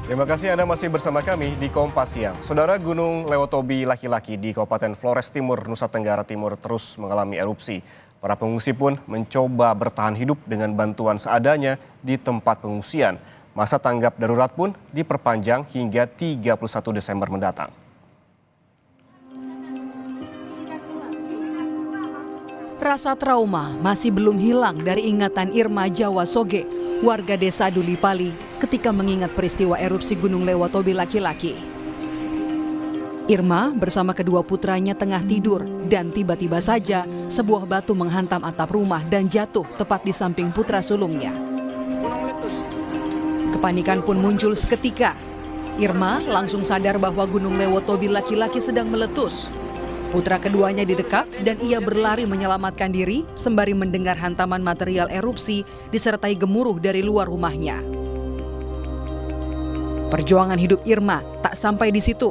Terima kasih Anda masih bersama kami di Kompas Siang. Saudara, Gunung Lewotobi laki-laki di Kabupaten Flores Timur, Nusa Tenggara Timur terus mengalami erupsi. Para pengungsi pun mencoba bertahan hidup dengan bantuan seadanya di tempat pengungsian. Masa tanggap darurat pun diperpanjang hingga 31 Desember mendatang. Rasa trauma masih belum hilang dari ingatan Irma Jawa Soge, warga desa Dulipali, ketika mengingat peristiwa erupsi Gunung Lewotobi laki-laki. Irma bersama kedua putranya tengah tidur dan tiba-tiba saja sebuah batu menghantam atap rumah dan jatuh tepat di samping putra sulungnya. Kepanikan pun muncul seketika. Irma langsung sadar bahwa Gunung Lewotobi laki-laki sedang meletus. Putra keduanya didekap dan ia berlari menyelamatkan diri sembari mendengar hantaman material erupsi disertai gemuruh dari luar rumahnya. Perjuangan hidup Irma tak sampai di situ.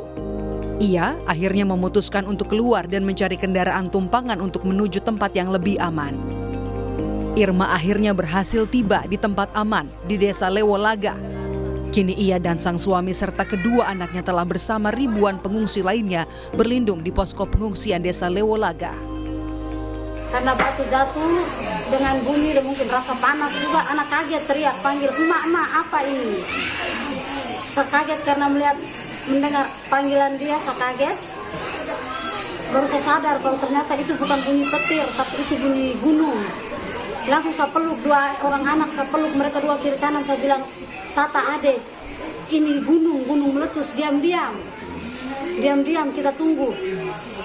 Ia akhirnya memutuskan untuk keluar dan mencari kendaraan tumpangan untuk menuju tempat yang lebih aman. Irma akhirnya berhasil tiba di tempat aman di desa Lewolaga. Kini ia dan sang suami serta kedua anaknya telah bersama ribuan pengungsi lainnya berlindung di posko pengungsian desa Lewolaga. Karena batu jatuh dengan bunyi dan mungkin rasa panas juga, anak kaget teriak panggil, emak, apa ini? Saya kaget karena mendengar panggilan dia, saya kaget. Baru saya sadar kalau ternyata itu bukan bunyi petir, tapi itu bunyi gunung. Langsung saya peluk dua orang anak, saya peluk mereka dua kiri kanan, saya bilang, Tata, adek, ini gunung meletus, diam-diam kita tunggu.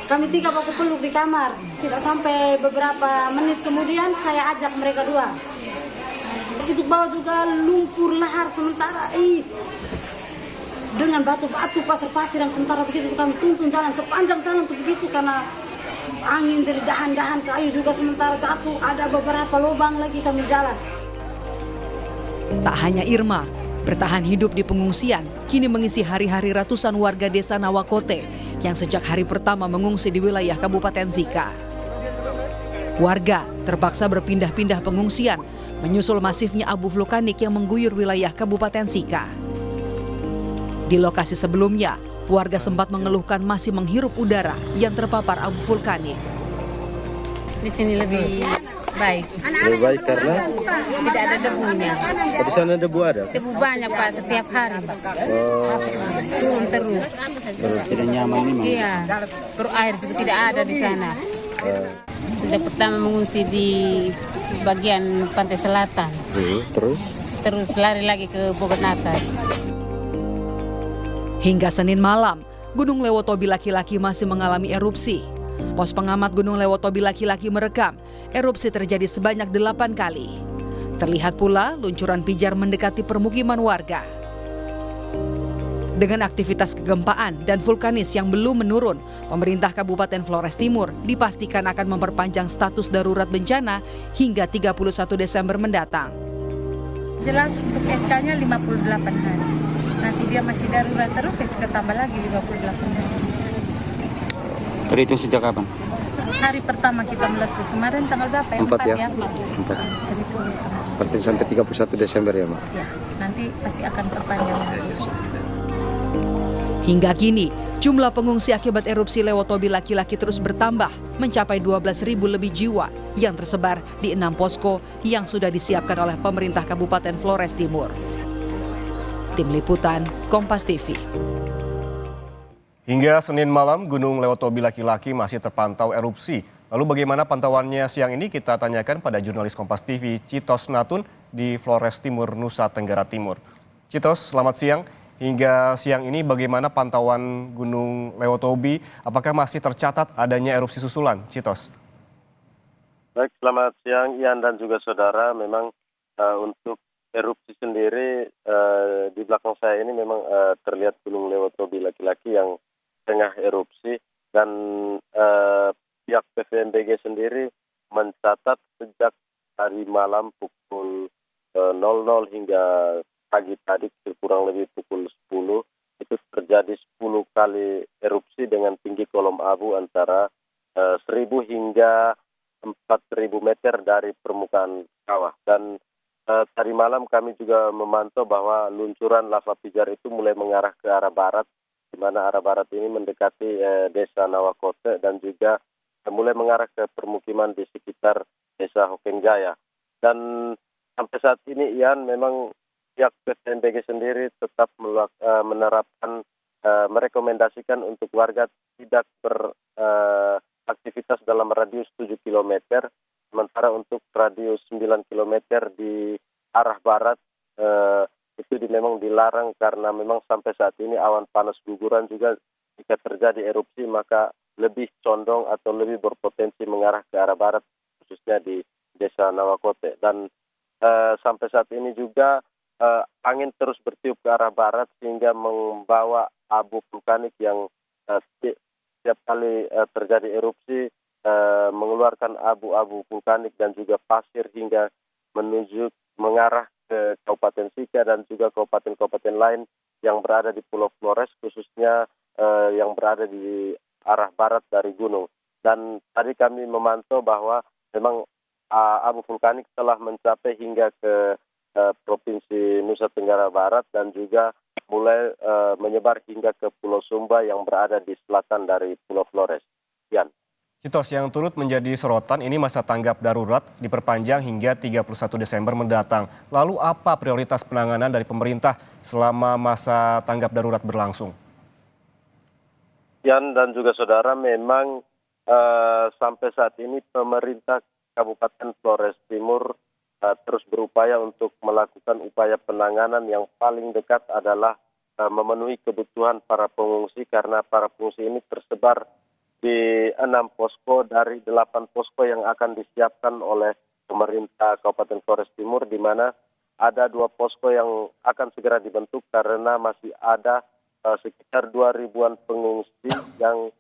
Kami tiga baku peluk di kamar. Tidak sampai beberapa menit kemudian saya ajak mereka dua. Itu bawah juga lumpur lahar sementara. Dengan batu-batu pasir-pasir yang sementara begitu kami tuntun jalan sepanjang jalan itu begitu karena angin dari dahan-dahan kayu juga sementara jatuh. Ada beberapa lubang lagi kami jalan. Tak hanya Irma, bertahan hidup di pengungsian kini mengisi hari-hari ratusan warga desa Nawakote yang sejak hari pertama mengungsi di wilayah Kabupaten Sika. Warga terpaksa berpindah-pindah pengungsian menyusul masifnya abu vulkanik yang mengguyur wilayah Kabupaten Sika. Di lokasi sebelumnya, warga sempat mengeluhkan masih menghirup udara yang terpapar abu vulkanik. Di sini lebih baik. Lebih baik karena Tidak ada debunya. di sana debu ada. Debu banyak Pak setiap hari. Turun terus. Tidak nyaman ini. Iya. Perut air juga tidak ada di sana. Sejak pertama mengungsi di bagian pantai selatan. Terus lari lagi ke Bogor-Natal. Hingga Senin malam, Gunung Lewotobi laki-laki masih mengalami erupsi. Pos pengamat Gunung Lewotobi laki-laki merekam erupsi terjadi sebanyak 8 kali. Terlihat pula luncuran pijar mendekati permukiman warga. Dengan aktivitas kegempaan dan vulkanis yang belum menurun, pemerintah Kabupaten Flores Timur dipastikan akan memperpanjang status darurat bencana hingga 31 Desember mendatang. Jelas untuk SK-nya 58 hari. Nanti dia masih darurat terus, saya juga tambah lagi 58 hari. Terhitung sejak kapan? Hari pertama kita meletus, kemarin tanggal berapa ya? 4 ya? 4. Hari itu Berarti sampai 31 Desember ya, Mak? ya, nanti pasti akan perpanjang lagi. Hingga kini, jumlah pengungsi akibat erupsi Lewotobi laki-laki terus bertambah, mencapai 12.000 lebih jiwa yang tersebar di 6 posko yang sudah disiapkan oleh pemerintah Kabupaten Flores Timur. Tim Liputan, Kompas TV. Hingga Senin malam, Gunung Lewotobi laki-laki masih terpantau erupsi. Lalu bagaimana pantauannya siang ini kita tanyakan pada jurnalis Kompas TV Citos Natun di Flores Timur, Nusa Tenggara Timur. Citos, selamat siang. Hingga siang ini bagaimana pantauan Gunung Lewotobi? Apakah masih tercatat adanya erupsi susulan, Citos? Baik, selamat siang Ian dan juga saudara. Memang untuk erupsi sendiri di belakang saya ini memang terlihat Gunung Lewotobi laki-laki yang tengah erupsi dan pihak PVMBG sendiri mencatat sejak hari malam pukul 00 hingga pagi tadi kurang lebih pukul 10 itu terjadi 10 kali erupsi dengan tinggi kolom abu antara 1.000 hingga 4.000 meter dari permukaan kawah dan tadi malam kami juga memantau bahwa luncuran lava pijar itu mulai mengarah ke arah barat, di mana arah barat ini mendekati desa Nawakote dan juga mulai mengarah ke permukiman di sekitar desa Hokenjaya. Dan sampai saat ini Ian, memang pihak PVMBG sendiri tetap menerapkan merekomendasikan untuk warga tidak beraktivitas dalam radius 7 km, sementara untuk radius 9 km di arah barat itu memang dilarang karena memang sampai saat ini awan panas guguran juga jika terjadi erupsi maka lebih condong atau lebih berpotensi mengarah ke arah barat, khususnya di desa Nawakote. Dan sampai saat ini juga angin terus bertiup ke arah barat sehingga membawa abu vulkanik yang setiap kali terjadi erupsi mengeluarkan abu-abu vulkanik dan juga pasir hingga mengarah ke Kabupaten Sika dan juga kabupaten-kabupaten lain yang berada di Pulau Flores, khususnya yang berada di arah barat dari gunung. Dan tadi kami memantau bahwa memang abu vulkanik telah mencapai hingga ke Provinsi Nusa Tenggara Barat dan juga mulai menyebar hingga ke Pulau Sumba yang berada di selatan dari Pulau Flores. Yan. Citos, yang turut menjadi sorotan ini masa tanggap darurat diperpanjang hingga 31 Desember mendatang. Lalu apa prioritas penanganan dari pemerintah selama masa tanggap darurat berlangsung? Yan dan juga saudara, memang sampai saat ini pemerintah Kabupaten Flores Timur terus berupaya untuk melakukan upaya penanganan yang paling dekat adalah memenuhi kebutuhan para pengungsi, karena para pengungsi ini tersebar di 6 posko dari 8 posko yang akan disiapkan oleh pemerintah Kabupaten Flores Timur, di mana ada 2 posko yang akan segera dibentuk karena masih ada sekitar 2.000-an pengungsi yang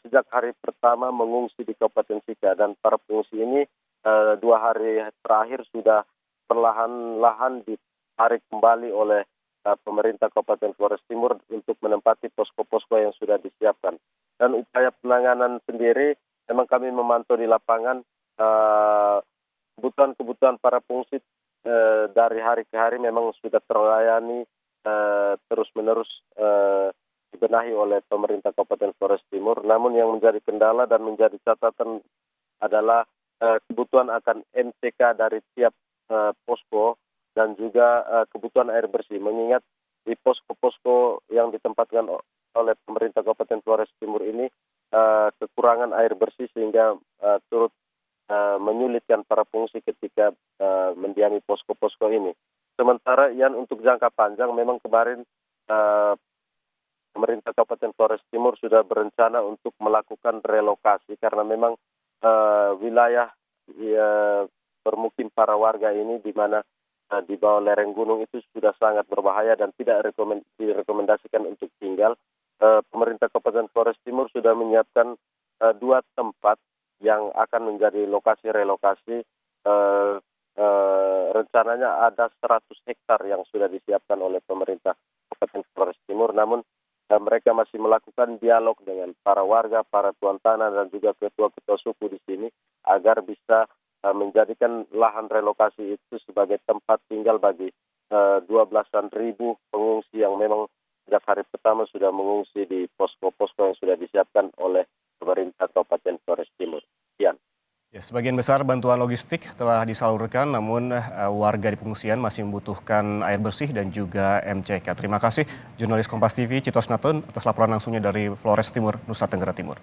sejak hari pertama mengungsi di Kabupaten Sika, dan para pengungsi ini 2 hari terakhir sudah perlahan-lahan ditarik kembali oleh pemerintah Kabupaten Flores Timur untuk menempati posko-posko yang sudah disiapkan. Dan upaya penanganan sendiri memang kami memantau di lapangan kebutuhan para pengungsi dari hari ke hari memang sudah terlayani terus-menerus dibenahi oleh pemerintah Kabupaten Flores Timur. Namun yang menjadi kendala dan menjadi catatan adalah kebutuhan akan MCK dari tiap posko dan juga kebutuhan air bersih, mengingat di posko-posko yang ditempatkan oleh pemerintah Kabupaten Flores Timur ini kekurangan air bersih sehingga turut menyulitkan para pengungsi ketika mendiami posko-posko ini. Sementara Ian, untuk jangka panjang memang kemarin pemerintah Kabupaten Flores Timur sudah berencana untuk melakukan relokasi karena memang wilayah permukim para warga ini di mana di bawah lereng gunung itu sudah sangat berbahaya dan tidak direkomendasikan untuk tinggal. Pemerintah Kabupaten Flores Timur sudah menyiapkan 2 tempat yang akan menjadi lokasi relokasi. Rencananya ada 100 hektar yang sudah disiapkan oleh pemerintah Kabupaten Flores Timur, namun mereka masih melakukan dialog dengan para warga, para tuan tanah dan juga ketua-ketua suku di sini agar bisa menjadikan lahan relokasi itu sebagai tempat tinggal bagi 12-an ribu pengungsi yang memang sejak hari pertama sudah mengungsi di posko-posko yang sudah disiapkan oleh pemerintah Kabupaten Flores Timur. Sekian. Ya, sebagian besar bantuan logistik telah disalurkan, namun warga di pengungsian masih membutuhkan air bersih dan juga MCK. Terima kasih jurnalis Kompas TV Citos Natun atas laporan langsungnya dari Flores Timur, Nusa Tenggara Timur.